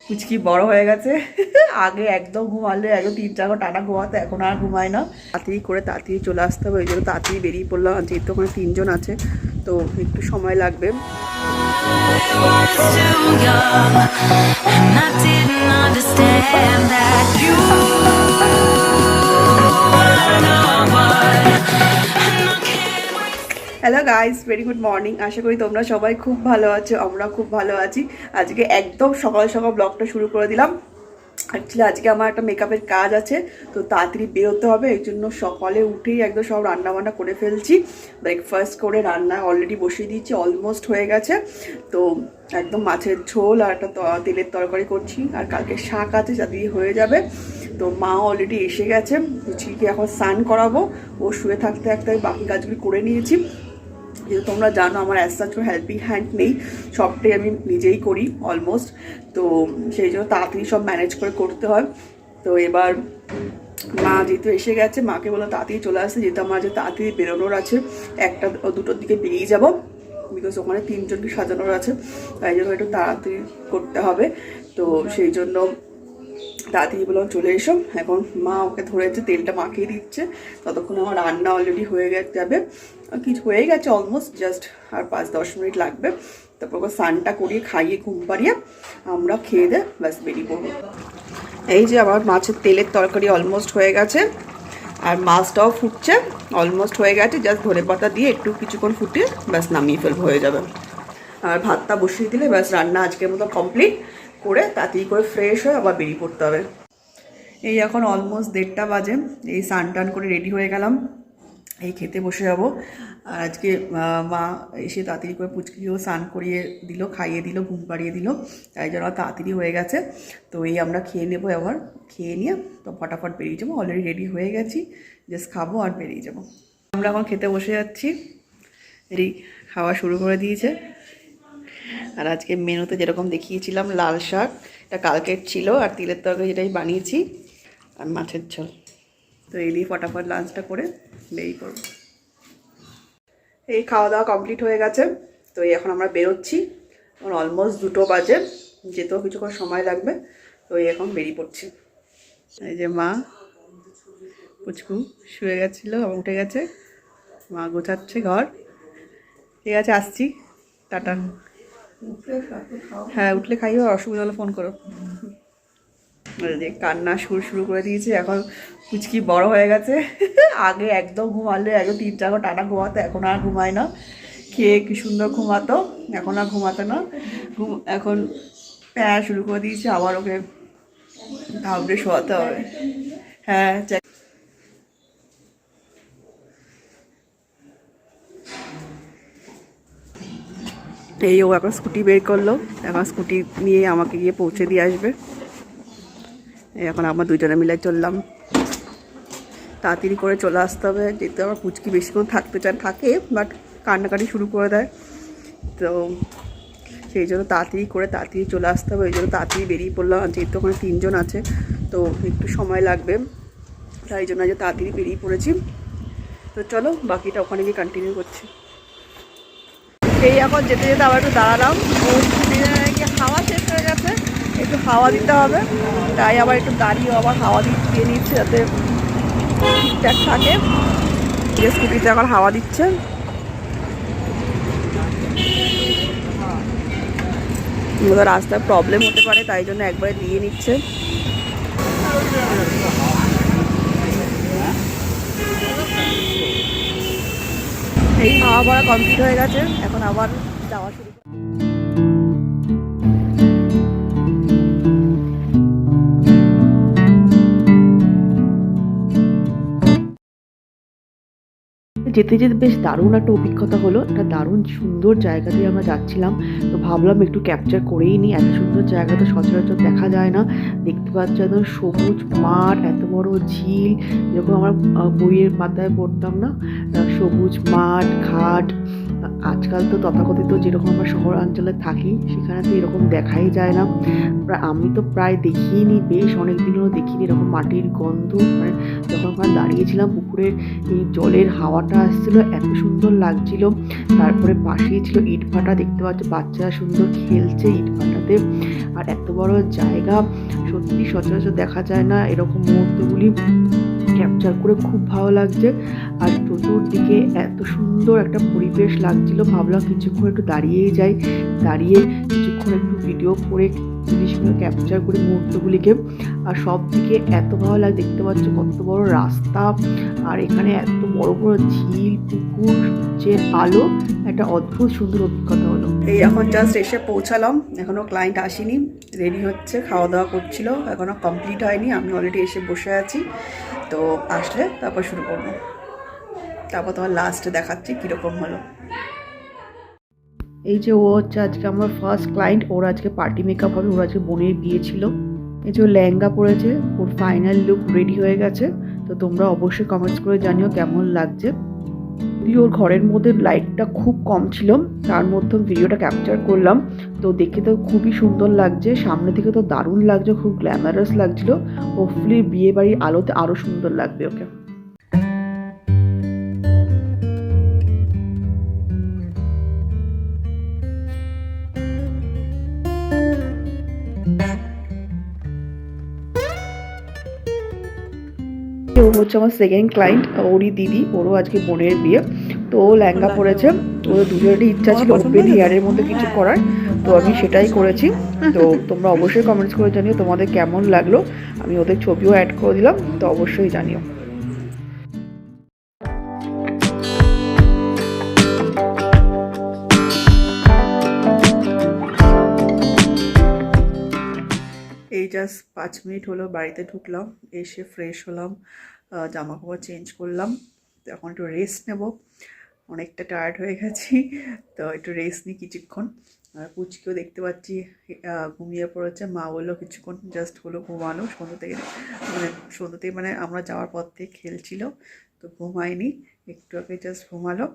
পুচকি বড় হয়ে গেছে। আগে একদম ঘুমালে একদম 3-4 ঘন্টা টানা ঘুমাতো, এখন আর ঘুমায় না। তাড়াতাড়ি করে তাড়াতাড়ি চলে আসতে হবে, ওই জন্য তাড়াতাড়ি বেরিয়ে পড়লাম। যেহেতু ওখানে 3 জন আছে তো একটু সময় লাগবে। Hello guys, very good morning. আশা করি তোমরা সবাই খুব ভালো আছো, আমরা খুব ভালো আছি। আজকে একদম সকাল সকাল ব্লগটা শুরু করে দিলাম। অ্যাকচুয়ালি আজকে আমার একটা মেকআপের কাজ আছে, তো তাড়াতাড়ি বেরোতে হবে। এই জন্য সকালে উঠেই একদম সব রান্নাবান্না করে ফেলছি। ব্রেকফাস্ট করে রান্না অলরেডি বসিয়ে দিয়েছি, অলমোস্ট হয়ে গেছে। তো একদম মাছের ঝোল আর একটা তেলের তরকারি করছি, আর কালকে শাক আছে, যা দিয়ে হয়ে যাবে। তো মা অলরেডি এসে গেছে, পুচকিকে এখন স্নান করাবো। ও শুয়ে থাকতে থাকতে বাকি কাজগুলি করে নিয়েছি। যেহেতু তোমরা জানো আমার অ্যাজ সাচ হেল্পিং হ্যান্ড নেই, সবটাই আমি নিজেই করি অলমোস্ট। তো সেই জন্য তাড়াতাড়ি সব ম্যানেজ করে করতে হয়। তো এবার মা যেহেতু এসে গেছে, মাকে বলো তাড়াতাড়ি চলে আসতে, যেহেতু আমার যে তাড়াতাড়ি বেরোনোর আছে, 1-2টোর দিকে বেরিয়ে যাব, বিকজ ওখানে 3 জনকে সাজানোর আছে, তাই জন্য একটু তাড়াতাড়ি করতে হবে। তো সেই জন্য তাড়াতাড়ি বললাম চলে এসো। এখন মা ওকে ধরেছে, তেলটা মাখিয়ে দিচ্ছে, ততক্ষণ আমার রান্না অলরেডি হয়ে যাবে। কিছু হয়ে গেছে অলমোস্ট, জাস্ট আর 5-10 মিনিট লাগবে। তারপর ওকে স্নানটা করিয়ে খাইয়ে ঘুম পাড়িয়ে আমরা খেয়ে দে ব্যাস বেরিয়ে পড়বো। এই যে আমার মাছের তেলের তরকারি অলমোস্ট হয়ে গেছে, আর মাছটাও ফুটছে, অলমোস্ট হয়ে গেছে। জাস্ট ধনেপাতা দিয়ে একটু কিছুক্ষণ ফুটিয়ে ব্যাস নামিয়ে ফেলবো, হয়ে যাবে। আর ভাতটা বসিয়ে দিলে ব্যাস রান্না আজকের মতো কমপ্লিট করে তাড়াতাড়ি করে ফ্রেশ হয়ে আবার বেরিয়ে পড়তে হবে। এই এখন অলমোস্ট 1:30 বাজে, এই স্নান টান করে রেডি হয়ে গেলাম, এই খেতে বসে যাব। আর আজকে মা এসে তাড়াতাড়ি করে পুচকিকেও স্নান করিয়ে দিল, খাইয়ে দিল, ঘুম পাড়িয়ে দিল, তাই জন্য তাড়াতাড়ি হয়ে গেছে। তো এই আমরা খেয়ে নেবো, এবার খেয়ে নিয়ে তো ফটাফট বেরিয়ে যাবো। অলরেডি রেডি হয়ে গেছি, জাস্ট খাবো আর বেরিয়ে যাবো। আমরা এখন খেতে বসে যাচ্ছি, এই খাওয়া শুরু করে দিয়েছে। আর আজকে মেনুতে যেরকম দেখিয়েছিলাম, লাল শাক, এটা কালকের ছিল, আর তিলের তরকারি যেটাই বানিয়েছি, আর মাছের ঝোল। তো এই দিয়ে ফটাফট লাঞ্চটা করে বেরিয়ে পড়ব। এই খাওয়া দাওয়া কমপ্লিট হয়ে গেছে, তো এই এখন আমরা বেরোচ্ছি। এখন অলমোস্ট 2টো বাজে, যেতেও কিছুক্ষণ সময় লাগবে। তো এই এখন বেরিয়ে পড়ছি। এই যে মা, পুচকু শুয়ে গেছিলো, আবার উঠে গেছে, মা গোছাচ্ছে ঘর। ঠিক আছে, আসছি, টাটা। হ্যাঁ, উঠলে খাইও, অসুবিধা হলে ফোন করো। যে কান্না শুরু করে দিয়েছে। এখন পুচকি বড় হয়ে গেছে। আগে একদম ঘুমালে একদম 3-4 ঘন্টা টানা ঘুমাতো, এখন আর ঘুমায় না। খেয়ে কি সুন্দর ঘুমাতো, এখন আর ঘুমাতো না। এখন প্যারা শুরু করে দিয়েছে, আবার ওকে ঘাবড়ে শোয়াতে হবে। হ্যাঁ, এই ও এখন স্কুটি বের করলো, এখন স্কুটি নিয়ে আমাকে গিয়ে পৌঁছে দিয়ে আসবে। এখন আমরা দুজনে মিলে চললাম, তাড়াতাড়ি করে চলে আসতে হবে। যেহেতু আমার পুচকি বেশিক্ষণ থাকতে থাকে, বাট কান্নাকাটি শুরু করে দেয়, তো সেই জন্য তাড়াতাড়ি চলে আসতে হবে। ওই জন্য তাড়াতাড়ি বেরিয়ে পড়লাম। যেহেতু ওখানে 3 জন আছে তো একটু সময় লাগবে, তাই জন্য যে তাড়াতাড়ি বেরিয়ে পড়েছি। তো চলো বাকিটা ওখানে গিয়ে কন্টিনিউ করছি। এই এখন যেতে যেতে আবার একটু দাঁড়ালাম, হাওয়া শেষ হয়ে গেছে, একটু হাওয়া দিতে হবে, তাই আবার একটু দাঁড়িয়ে আবার হাওয়া দিয়ে নিচ্ছে, যাতে ঠিকঠাক থাকে। স্কুটিতে এখন হাওয়া দিচ্ছে। রাস্তায় প্রবলেম হতে পারে, তাই জন্য একবারে দিয়ে নিচ্ছে। এই হাওয়া ভরা কমপ্লিট হয়ে গেছে, এখন আবার যাওয়া শুরু। যেতে যেতে বেশ দারুণ একটা অভিজ্ঞতা হলো। একটা দারুণ সুন্দর জায়গা দিয়ে আমরা যাচ্ছিলাম, তো ভাবলাম একটু ক্যাপচার করেই নিই। এত সুন্দর জায়গা তো সচরাচর দেখা যায় না। দেখতে পাচ্ছি একদম সবুজ মাঠ, এত বড় ঝিল, যেরকম আমরা বইয়ের পাতায় পড়তাম না, সবুজ মাঠ, ঘাট, আজকাল তো তথাকথিত যেরকম আমরা শহরাঞ্চলে থাকি সেখানে তো এরকম দেখাই যায় না। আমি তো প্রায় দেখিনি, বেশ অনেক দিনেরও দেখিনি এরকম মাটির গন্ধ। মানে যখন ওখানে দাঁড়িয়েছিলাম পুকুরের এই জলের হাওয়াটা আসছিল, এত সুন্দর লাগছিল। তারপরে পাশেই ছিল ইটভাটা, দেখতে পাচ্ছ বাচ্চারা সুন্দর খেলছে ইটভাটাতে। আর এত বড় জায়গা, সত্যি সচরাচর দেখা যায় না এরকম মুহূর্তগুলি ক্যাপচার করে, খুব ভালো লাগছে। আর চতুর্দিকে এত সুন্দর একটা পরিবেশ লাগছিল, ভাবলাম কিছুক্ষণ একটু দাঁড়িয়েই যাই, দাঁড়িয়ে কিছুক্ষণ একটু ভিডিও করে জিনিসগুলো ক্যাপচার করি মুহূর্তগুলিকে। আর সব দিকে এত ভালো লাগে, দেখতে পাচ্ছ কত বড় রাস্তা, আর এখানে এত বড় বড় ঝিল, পুকুর, সূর্যের আলো, একটা অদ্ভুত সুন্দর অভিজ্ঞতা হলো। এই এখন জাস্ট এসে পৌঁছালাম, এখনো ক্লায়েন্ট আসেনি, রেডি হচ্ছে, খাওয়া দাওয়া করছিল, এখনো কমপ্লিট হয়নি, আমি অলরেডি এসে বসে আছি। তো আসলে তারপর শুরু করবো, তারপর তোমার লাস্টে দেখাচ্ছি কীরকম হলো। এই যে ও হচ্ছে আজকে আমার ফার্স্ট ক্লায়েন্ট, ওর আজকে পার্টি মেকআপ হবে, ওর আজকে বোনের বিয়ে ছিল। এই যে ও লেহেঙ্গা পরেছে, ওর ফাইনাল লুক রেডি হয়ে গেছে। তো তোমরা অবশ্যই কমেন্টস করে জানিও কেমন লাগছে। ওর ঘরের মধ্যে লাইটটা খুব কম ছিল, তার মধ্যে ভিডিওটা ক্যাপচার করলাম। তো দেখে তো খুবই সুন্দর লাগছে, সামনে থেকে তো দারুণ লাগছে, খুব গ্ল্যামারাস লাগছিল। হোপফুলি বিয়ে বাড়ির আলোতে আরও সুন্দর লাগবে ওকে। ও হচ্ছে আমার সেকেন্ড ক্লায়েন্ট, ওরই দিদি, ওরও আজকে বোনের বিয়ে। তো ও লেহেঙ্গা পরেছে, ওদের দুজনেরই ইচ্ছা ছিল ওপেন হেয়ারের মধ্যে কিছু করার, তো আমি সেটাই করেছি। তো তোমরা অবশ্যই কমেন্টস করে জানিও তোমাদের কেমন লাগলো, আমি ওদের ছবিও অ্যাড করে দিলাম, তো অবশ্যই জানিও। এই জাস্ট 5 মিনিট হলো বাড়িতে ঢুকলাম, এসে ফ্রেশ হলাম, জামা কাপড় চেঞ্জ করলাম। তো এখন একটু রেস্ট নেব, অনেকটা টায়ার্ড হয়ে গেছি, তো একটু রেস্ট নিই কিছুক্ষণ। আর পুচকেও দেখতে পাচ্ছি ঘুমিয়ে পড়েছে, মা বললো কিছুক্ষণ জাস্ট হলো ঘুমানো, সন্ধ্যা থেকে মানে আমরা যাওয়ার পর থেকে খেলছিল, তো ঘুমায়নি, একটু আগে জাস্ট ঘুমালো।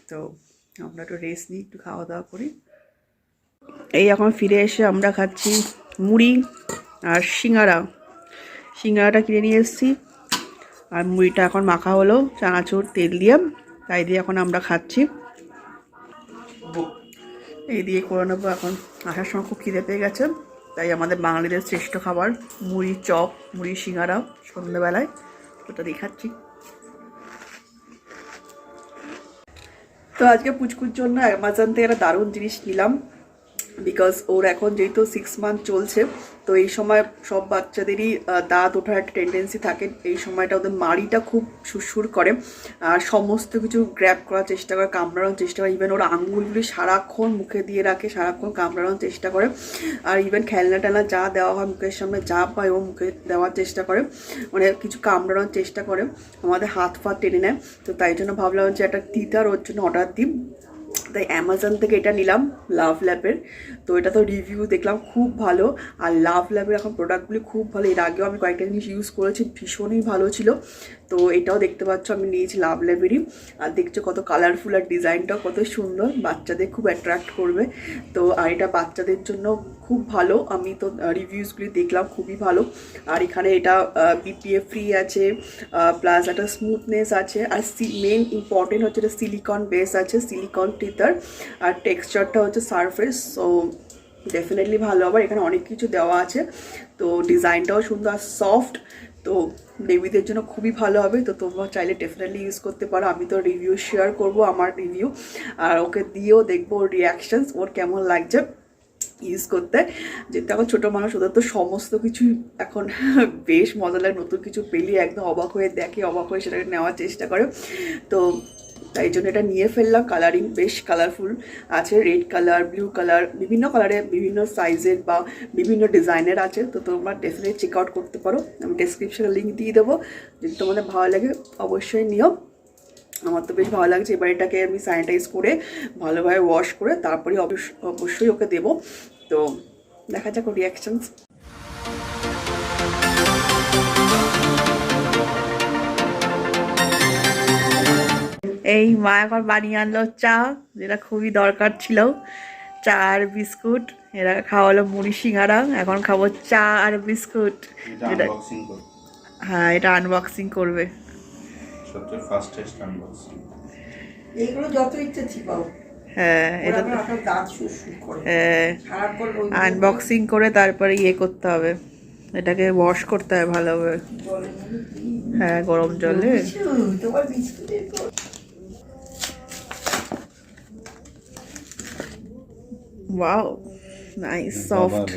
তো আমরা একটু রেস্ট নিই, একটু খাওয়া দাওয়া করি। এই এখন ফিরে এসে আমরা খাচ্ছি মুড়ি আর সিঙ্গারাটা কিনে নিয়ে এসেছি, আর মুড়িটা এখন মাখা হলো চানাচুর তেল দিয়ে, তাই দিয়ে এখন আমরা খাচ্ছি। এই দিয়ে করে নেবো, এখন আসার সময় খুব খিদে পেয়ে গেছে, তাই আমাদের বাঙালিদের শ্রেষ্ঠ খাবার মুড়ি চপ, মুড়ি সিঙ্গারা সন্ধ্যেবেলায়, ওটা দিয়ে খাচ্ছি। তো আজকে পুচকুর জন্য অ্যামাজন থেকে একটা দারুণ জিনিস নিলাম, বিকজ ওর এখন যেহেতু 6 মান্থ চলছে, তো এই সময় সব বাচ্চাদেরই দাঁত ওঠার একটা টেন্ডেন্সি থাকে, এই সময়টা ওদের মাড়িটা খুব সুরসুর করে, আর সমস্ত কিছু গ্র্যাব করার চেষ্টা করে, কামড়ানোর চেষ্টা করে, ইভেন ওর আঙুলগুলি সারাক্ষণ মুখে দিয়ে রাখে, সারাক্ষণ কামড়ানোর চেষ্টা করে, আর ইভেন খেলনা টেলনা যা দেওয়া হয় মুখের সামনে যা পায় ও মুখে দেওয়ার চেষ্টা করে, মানে কিছু কামড়ানোর চেষ্টা করে, আমাদের হাত ফাত টেনে নেয়। তো তাই জন্য ভাবলাম যে একটা টিতার ওর জন্য অর্ডার দিই, তাই অ্যামাজন থেকে এটা নিলাম লাভ ল্যাবের। তো এটা তো রিভিউ দেখলাম খুব ভালো, আর লাভ ল্যাবের এখন প্রোডাক্টগুলি খুব ভালো, এর আগেও আমি কয়েকটা জিনিস ইউজ করেছি, ভীষণই ভালো ছিল। তো এটাও দেখতে পাচ্ছ আমি নিয়েছি লাভ ল্যাবেরই, আর দেখছো কত কালারফুল, আর ডিজাইনটাও কত সুন্দর, বাচ্চাদের খুব অ্যাট্রাক্ট করবে। তো আর এটা বাচ্চাদের জন্য খুব ভালো, আমি তো রিভিউসগুলি দেখলাম খুবই ভালো। আর এখানে এটা BPA ফ্রি আছে, প্লাস একটা স্মুথনেস আছে, আর মেন ইম্পর্টেন্ট হচ্ছে এটা সিলিকন বেস আছে, সিলিকন টিতার, আর টেক্সচারটা হচ্ছে সারফেস, সো ডেফিনেটলি ভালো। আবার এখানে অনেক কিছু দেওয়া আছে, তো ডিজাইনটাও সুন্দর, সফট, তো বেবিদের জন্য খুবই ভালো হবে। তো তোমরা চাইলে ডেফিনেটলি ইউজ করতে পারো, আমি তো রিভিউ শেয়ার করব আমার রিভিউ, আর ওকে দিয়েও দেখবো ওর রিয়াকশানস, ওর কেমন লাগছে ইউজ করতে। যেহেতু এখন ছোটো মানুষ, ওদের তো সমস্ত কিছুই এখন বেশ মজা লাগে, নতুন কিছু পেলে একদম অবাক হয়ে দেখে, অবাক হয়ে সেটাকে নেওয়ার চেষ্টা করে। তো তাই জন্য এটা নিয়ে ফেললাম, কালারিং বেশ কালারফুল আছে, রেড কালার, ব্লু কালার, বিভিন্ন কালারের, বিভিন্ন সাইজের বা বিভিন্ন ডিজাইনের আছে। তো তোমরা ডেফিনেটলি চেক আউট করতে পারো, আমি ডেসক্রিপশনে লিঙ্ক দিয়ে দেবো, যদি তোমাদের ভালো লাগে অবশ্যই নিও। আমার তো বেশ ভালো লাগছে। এবার এটাকে আমি স্যানিটাইজ করে ভালোভাবে ওয়াশ করে তারপরে অবশ্যই ওকে দেবো। তো দেখা যাক ওর রিয়াকশানস। এই মা এখন বানিয়ে আনলো চা, যেটা খুবই দরকার ছিল। চা আর বিস্কুট, এরা খাওয়ালো মুড়ি সিঙ্গারা, এখন খাবো চা আর বিস্কুট। যেটা হ্যাঁ, এটা আনবক্সিং করবে। সবচেয়ে ফাস্টেস্ট আনবক্সিং। এইগুলো যত ইচ্ছে চিপাও। হ্যাঁ, এটা দাঁত সুরসুর করে। হ্যাঁ, সারাক্ষণ আনবক্সিং করে তারপরে ইয়ে করতে হবে, এটাকে ওয়াশ করতে হবে ভালোভাবে। হ্যাঁ, গরম জলে। তোমার বিস্কুটের wow, nice soft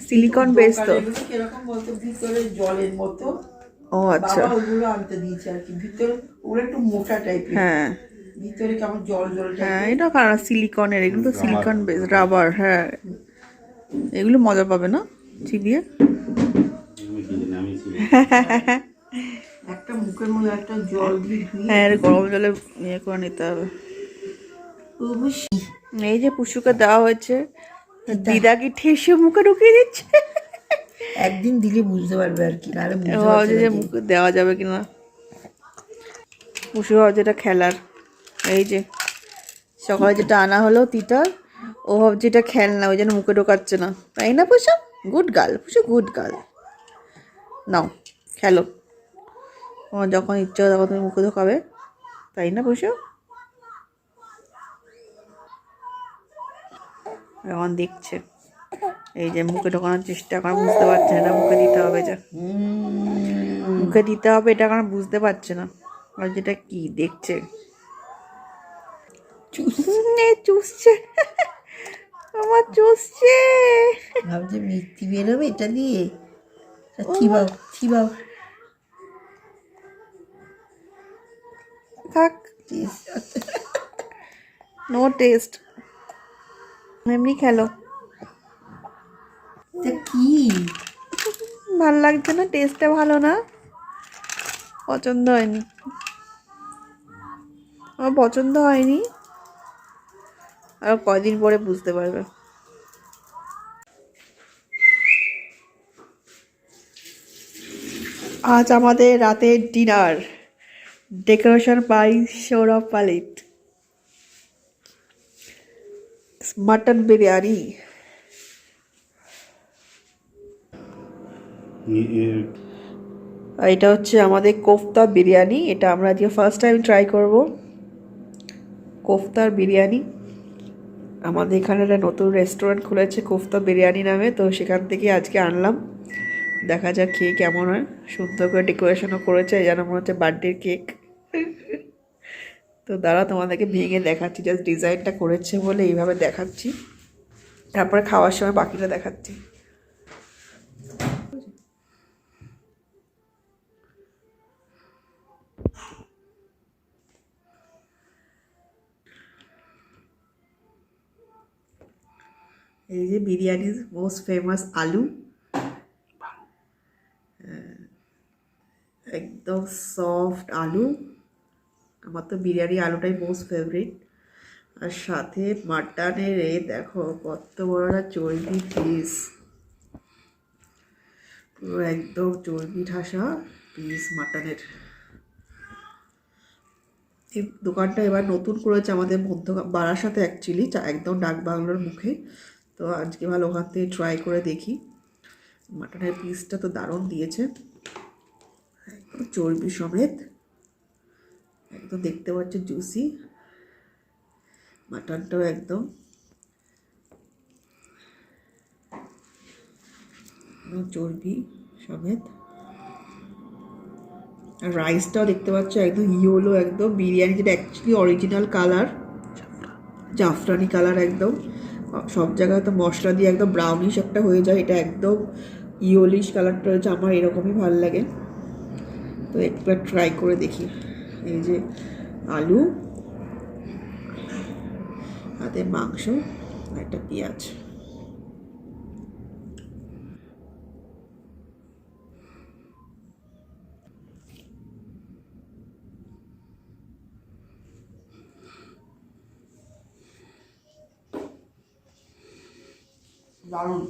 silicone base তো। কিরকম বলতো, ভিতরে জলের মতো। ও আচ্ছা, বাবা ওগুলো আনতে দিয়েছে আর কি, ভিতরে ওগুলো একটু মোটা টাইপের। হ্যাঁ ভিতরে কেমন জল জল হ্যাঁ, এটা কারণ সিলিকনের, এগুলো তো সিলিকন বেস, রাবার। হ্যাঁ, এগুলো মজা পাবে না চিবিয়ে। একটা মুখের মধ্যে একটা জল দিয়ে ধুয়ে হ্যাঁ, গরম জলে ইয়ে করে নিতে হবে। এই যে পুষুকে দেওয়া হয়েছে, দিদা কি ঠেসে মুখে ঢুকিয়ে দিচ্ছে। একদিন দিলে বুঝতে পারবে আর কি, নাহলে বুঝতে ভাবছে পারছে যে না। মুখে দেওয়া যাবে কিনা। পুষু ভাবছে এটা খেলার। এই যে সকালে যেটা আনা হলো তিতার, ও ভাবছে এটা খেলনা, ওই জন্য মুখে ঢোকাচ্ছে না, তাই না পুষু? গুড গার্ল পুষু, গুড গার্ল। নাও খেলো, তোমার যখন ইচ্ছা হয় তখন তুমি মুখে ঢোকাবে, তাই না পুষু? এখন দেখছে, এই যে মুখে ঢোকানোর চেষ্টা করে, বুঝতে পারছে না মুখে দিতে হবে, যে মুখে দিতে হবে এটা এখন বুঝতে পারছে না, আর যেটা কি দেখছে চুষছে। আমার চুষছে, ভাবছে মিষ্টি বেরোবে এটা দিয়ে। চিবাও চিবাও। থাক, নো টেস্ট, এমনি খেলো। কি ভাল লাগছে না, টেস্টটা ভালো না, পছন্দ হয়নি, আমার পছন্দ হয়নি। আর কয়দিন পরে বুঝতে পারবে। আজ আমাদের রাতের ডিনার, ডেকোরেশন বাই সৌরভ পালিত, মাটন বিরিয়ানি। এটা হচ্ছে আমাদের কোফতা বিরিয়ানি, এটা আমরা আজকে ফার্স্ট টাইম ট্রাই করব কোফতার বিরিয়ানি। আমাদের এখানে একটা নতুন রেস্টুরেন্ট খুলেছে কোফতা বিরিয়ানি নামে, তো সেখান থেকে আজকে আনলাম, দেখা যাক খেয়ে কেমন হয়। সুন্দর করে ডেকোরেশনও করেছে, যেন মনে হচ্ছে বার্থডের কেক। তো দাঁড়া তোমাদেরকে ভেঙে দেখাচ্ছি, জাস্ট ডিজাইনটা করেছে বলে এইভাবে দেখাচ্ছি, তারপরে খাওয়ার সময় বাকিটা দেখাচ্ছি। এই যে বিরিয়ানির মোস্ট ফেমাস আলু, একদম সফট আলু, আমার তো বিরিয়ানি আলুটাই মোস্ট ফেভারিট। আর সাথে মাটনের এই দেখো কত বড় একটা চর্বি পিস, পুরো একদম চর্বি ঠাসা পিস মাটনের। এই দোকানটা এবার নতুন করেছে আমাদের মধ্য বারাসাতে, অ্যাকচুয়ালি একদম ডাক বাংলোর মুখে। তো আজকে ভালো ওখান থেকে ট্রাই করে দেখি। মাটনের পিসটা তো দারুণ দিয়েছে, একদম চর্বি সমেত, একদম দেখতে পাচ্ছ জুসি, মাটনটাও একদম চর্বি সমেত। আর রাইসটাও দেখতে পাচ্ছ একদম ইয়েলো, একদম বিরিয়ানি যেটা অ্যাকচুয়ালি অরিজিনাল কালার, জাফরানি কালার একদম। সব জায়গায় তো মশলা দিয়ে একদম ব্রাউনিশ একটা হয়ে যায়, এটা একদম ইয়েলিশ কালারটা হয়েছে, আমার এরকমই ভালো লাগে। তো একবার ট্রাই করে দেখি। এই যে আলু, হাতে মাংস, একটা পেঁয়াজ। দারুণ।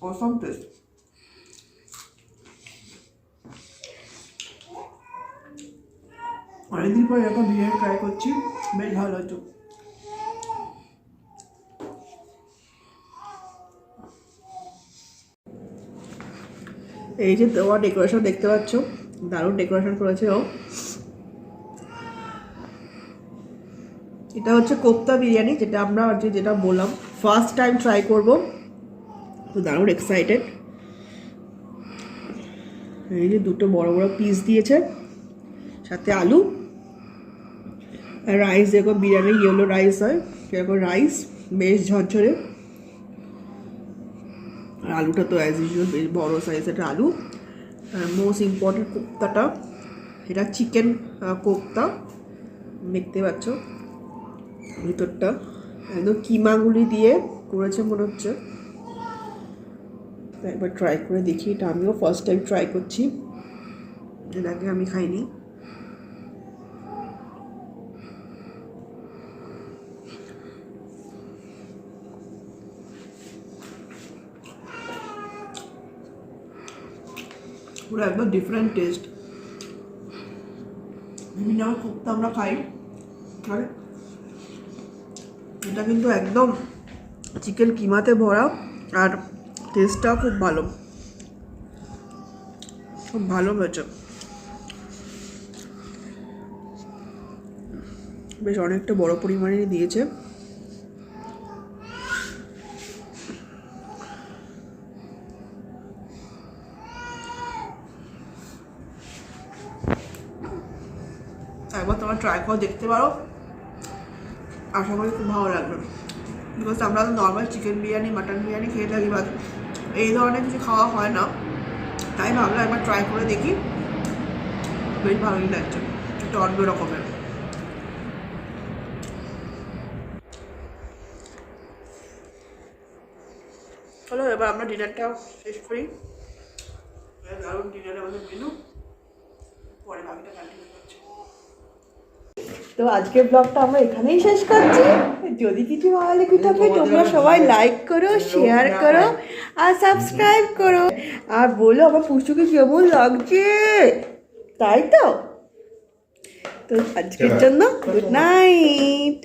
Awesome taste. অনেকদিন পরে এরকম বিরিয়ানি ট্রাই করছি, বেশ ভালো হতো। এই যে তোমার ডেকোরেশন দেখতে পাচ্ছ, দারুণ ডেকোরেশন করেছে ও। এটা হচ্ছে কোপ্তা বিরিয়ানি, যেটা আমরা যেটা বললাম ফার্স্ট টাইম ট্রাই করব, তো দারুণ এক্সাইটেড। এই যে দুটো বড় বড় পিস দিয়েছে, সাথে আলু আর রাইস, যেরকম বিরিয়ানি ইয়েলো রাইস হয় সেরকম রাইস, বেশ ঝরঝরে। আর আলুটা তো অ্যাজ ইউজুয়াল বেশ বড়ো সাইজের আলু। আর মোস্ট ইম্পর্টেন্ট কোপ্তাটা, এটা চিকেন কোপ্তা, দেখতে পাচ্ছ ভিতরটা একদম কিমাগুলি দিয়ে করেছে মনে হচ্ছে। একবার ট্রাই করে দেখি, এটা আমিও ফার্স্ট টাইম ট্রাই করছি, এর আগে আমি খাইনি। পুরো একদম ডিফারেন্ট টেস্ট। বিভিন্ন কোপ্তা আমরা খাই, আর এটা কিন্তু একদম চিকেন কিমাতে ভরা, আর টেস্টটাও খুব ভালো, খুব ভালো হয়েছে। বেশ অনেকটা বড় পরিমাণে দিয়েছে। একবার তোমরা ট্রাই করে দেখতে পারো, আশা করি খুব ভালো লাগবে। বিকজ আমরা তো normal chicken biryani, mutton biryani খেয়ে থাকি, বা এই ধরনের কিছু খাওয়া হয় না, তাই ভাবলাম একবার ট্রাই করে দেখি। বেশ ভালোই লাগছে, একটু অন্য রকমের। চলো এবার আমরা ডিনারটা শেষ করি। দারুণ ডিনার আমাদের মেনু, পরে বাকিটা কন্টিনিউ করছি। তো আজকের ব্লগটা আমরা এখানেই শেষ করছি। যদি কিছু ভালো লেগে থাকে তোমরা সবাই লাইক করো, শেয়ার করো আর সাবস্ক্রাইব করো, আর বলো আমার পুষ্টুকে কেমন লাগছে, তাই তো। তো আজকের জন্য গুড নাইট।